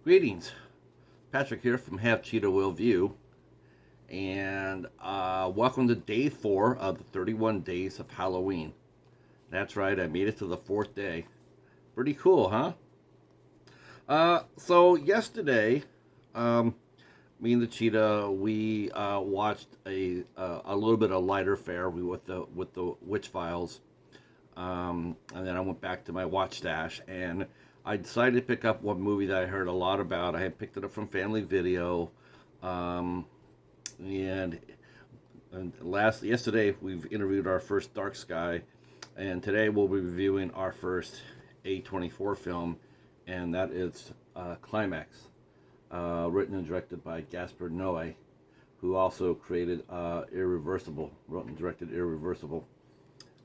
Greetings, Patrick here from Cheetah Will View, and welcome to day 4 of the 31 days of Halloween. That's right, I made it to the 4th day. Pretty cool, huh? So yesterday, me and the Cheetah, we watched a little bit of lighter fare. We with the Witch Files, and then I went back to my watch stash, and I decided to pick up one movie that I heard a lot about. I had picked it up from Family Video, um, and yesterday we've interviewed our first Dark Sky, and today we'll be reviewing our first A24 film, and that is Climax, written and directed by Gasper Noe, who also created Irreversible, wrote and directed Irreversible.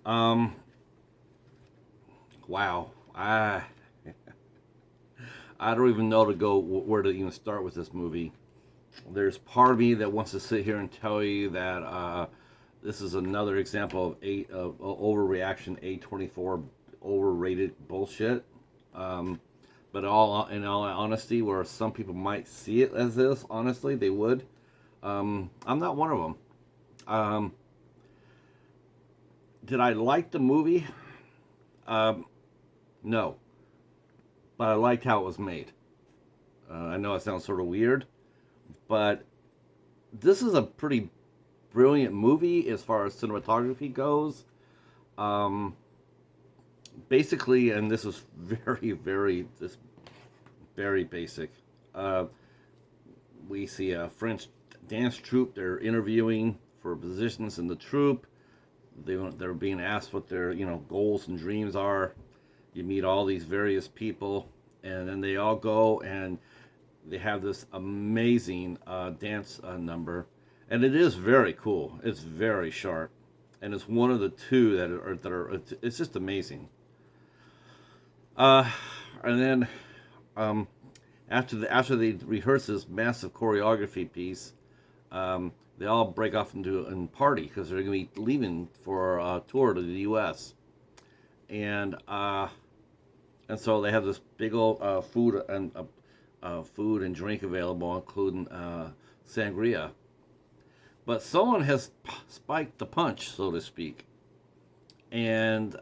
Um, wow, I don't even know where to even start with this movie. There's part of me that wants to sit here and tell you that this is another example of overreaction, A24 overrated bullshit. But in all honesty, where some people might see it as this, honestly, they would. I'm not one of them. Did I like the movie? No, but I liked how it was made. I know it sounds sort of weird, but this is a pretty brilliant movie as far as cinematography goes. Um, Basically, and this is very basic. Uh, we see a French dance troupe. They're interviewing for positions in the troupe. They're being asked what their goals and dreams are. You meet all these various people, and then they all go and they have this amazing dance number, and it is very cool. It's very sharp, and it's one of the two it's just amazing. Uh, and then after they rehearse this massive choreography piece, they all break off and party because they're going to be leaving for a tour to the U.S. And so they have this big old food and drink available, including sangria. But someone has spiked the punch, so to speak, and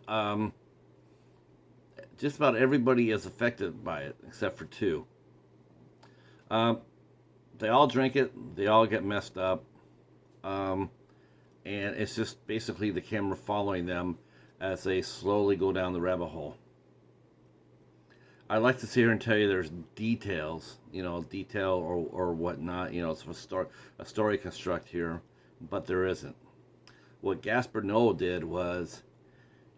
just about everybody is affected by it except for two. Um, they all drink it. They all get messed up. Um, and it's just basically the camera following them as they slowly go down the rabbit hole. I like to sit here and tell you there's details, detail or whatnot, it's a story construct here, but there isn't. What Gasper Noe did was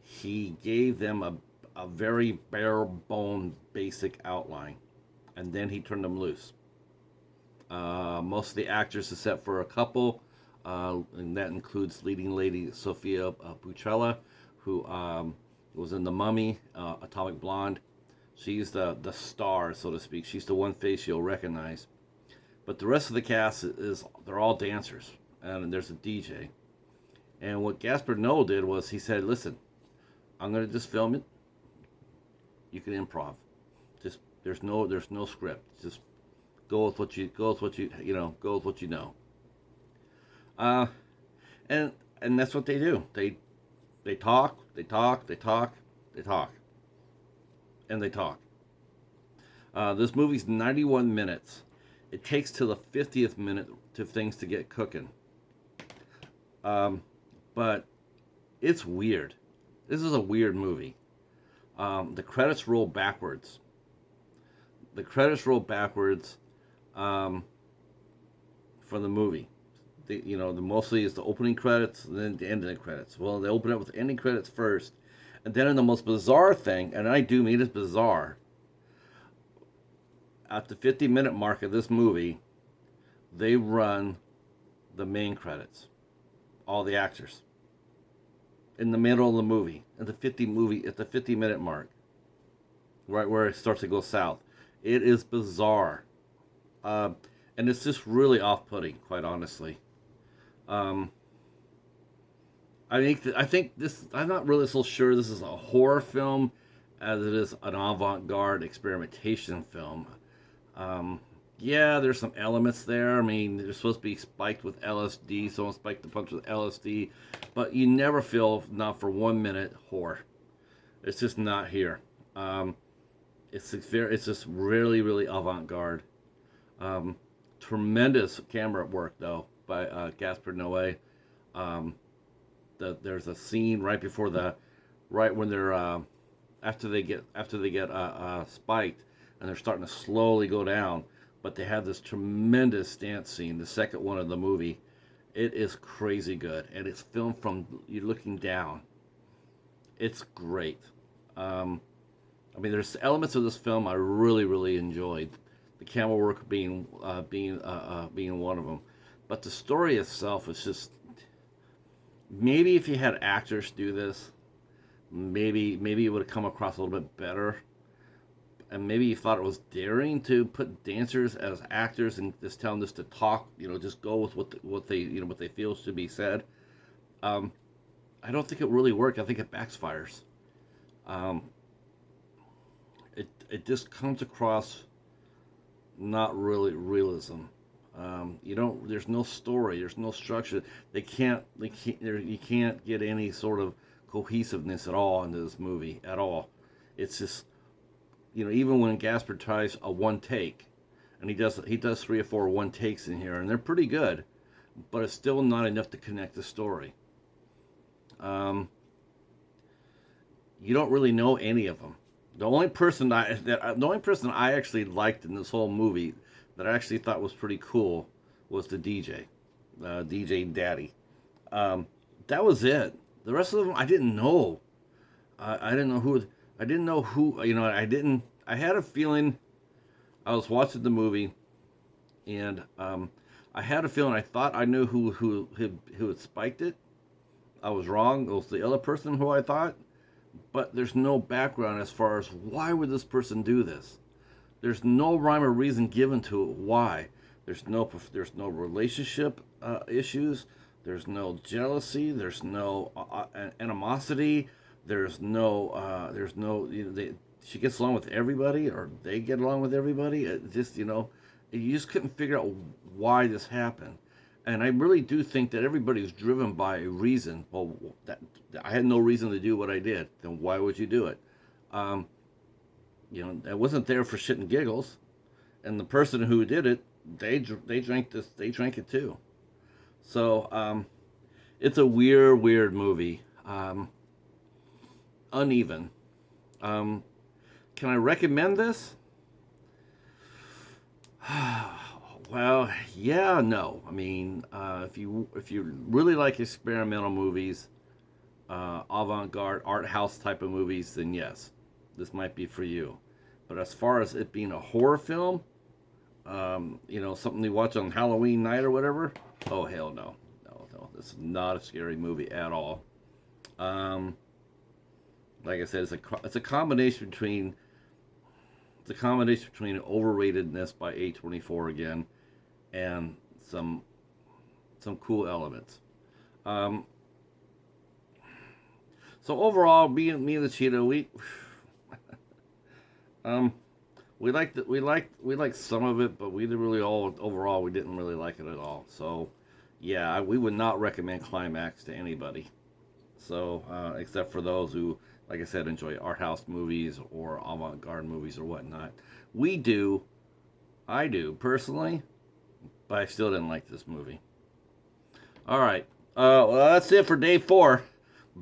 he gave them a very bare bone basic outline, and then he turned them loose. Most of the actors, except for a couple, and that includes leading lady Sophia Butrella, who was in The Mummy, Atomic Blonde. She's the star, so to speak. She's the one face you'll recognize. But the rest of the cast they're all dancers, and there's a DJ. And what Gasper Noe did was he said, "Listen, I'm gonna just film it. You can improv. Just there's no script. Just go with what you go with what you know." Uh, and that's what they do. They talk, and they talk. This movie's 91 minutes. It takes till the 50th minute to things to get cooking. But it's weird. This is a weird movie. The credits roll backwards. The credits roll backwards for the movie. Mostly is the opening credits and then the ending credits. Well, they open up with the ending credits first, and then in the most bizarre thing, and I do mean it's bizarre, at the 50-minute mark of this movie, they run the main credits, all the actors, in the middle of the movie, at the 50-minute mark, right where it starts to go south. It is bizarre, and it's just really off-putting, quite honestly. Um, I think this. I'm not really so sure this is a horror film as it is an avant-garde experimentation film. Yeah, there's some elements there. I mean, they're supposed to be spiked with LSD. Someone spiked the punch with LSD, but you never feel, not for 1 minute, horror. It's just not here. Um, it's just really, really avant-garde. Um, Tremendous camera work though by Gasper Noe. Um, there's a scene right when they're after they get spiked, and they're starting to slowly go down, but they have this tremendous dance scene, the second one of the movie. It is crazy good, and it's filmed from you looking down. It's great. Um, I mean, there's elements of this film I really, really enjoyed. The camera work being one of them, but the story itself is just, maybe if you had actors do this, maybe it would have come across a little bit better, and maybe you thought it was daring to put dancers as actors and just tell them just to talk, just go with what they feel should be said. Um, I don't think it really worked. I think it backfires. Um, it just comes across not really realism. You don't. There's no story. There's no structure. You can't get any sort of cohesiveness at all into this movie at all. It's just, even when Gasper tries a one take, and he does 3 or 4 one takes in here, and they're pretty good, but it's still not enough to connect the story. Um, you don't really know any of them. The only person I actually liked in this whole movie, that I actually thought was pretty cool, was the DJ, DJ Daddy. That was it. The rest of them I didn't know. I didn't know who. I didn't know who. I didn't. I had a feeling. I was watching the movie, and I had a feeling. I thought I knew who had spiked it. I was wrong. It was the other person who I thought. But there's no background as far as why would this person do this. There's no rhyme or reason given to it. Why? There's no relationship issues. There's no jealousy. There's no animosity. She gets along with everybody, or they get along with everybody. You just couldn't figure out why this happened. And I really do think that everybody's driven by a reason. Well, I had no reason to do what I did. Then why would you do it? I wasn't there for shit and giggles. And the person who did it, they drank this. They drank it too. So it's a weird movie. Uneven. Can I recommend this? Well, yeah, no. I mean, if you really like experimental movies, avant-garde art house type of movies, then yes, this might be for you. But as far as it being a horror film, something you watch on Halloween night or whatever, oh hell no, no, this is not a scary movie at all. Like I said, it's a combination between overratedness by A24 again, and some cool elements. So overall, me and the Cheetah, we liked some of it, but we didn't really overall we didn't really like it at all. So yeah, we would not recommend Climax to anybody. So except for those who, like I said, enjoy art house movies or avant-garde movies or whatnot. I do personally, but I still didn't like this movie. All right, well, that's it for day 4.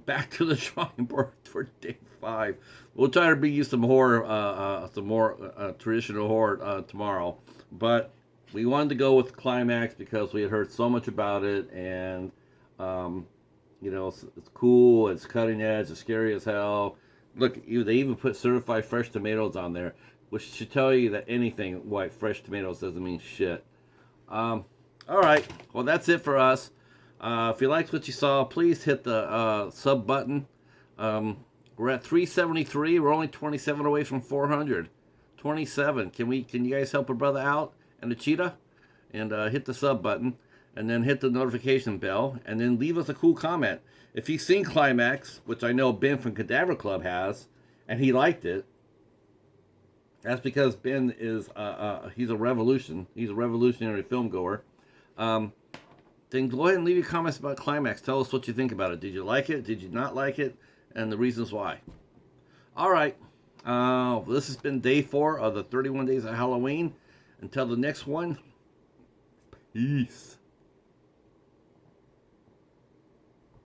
Back to the drawing board for day 5. We'll try to bring you some horror, some more traditional horror tomorrow. But we wanted to go with Climax because we had heard so much about it, and it's cool, it's cutting edge, it's scary as hell. Look, they even put certified fresh tomatoes on there, which should tell you that anything white fresh tomatoes doesn't mean shit. All right, well, that's it for us. If you liked what you saw, please hit the sub button. We're at 373. We're only 27 away from 400. 27. Can you guys help a brother out and the Cheetah? And hit the sub button, and then hit the notification bell, and then leave us a cool comment. If you've seen Climax, which I know Ben from Cadaver Club has, and he liked it, That's because Ben is he's a revolution. He's a revolutionary film goer. Um, then go ahead and leave your comments about Climax. Tell us what you think about it. Did you like it? Did you not like it? And the reasons why. All right. This has been day 4 of the 31 Days of Halloween. Until the next one, peace.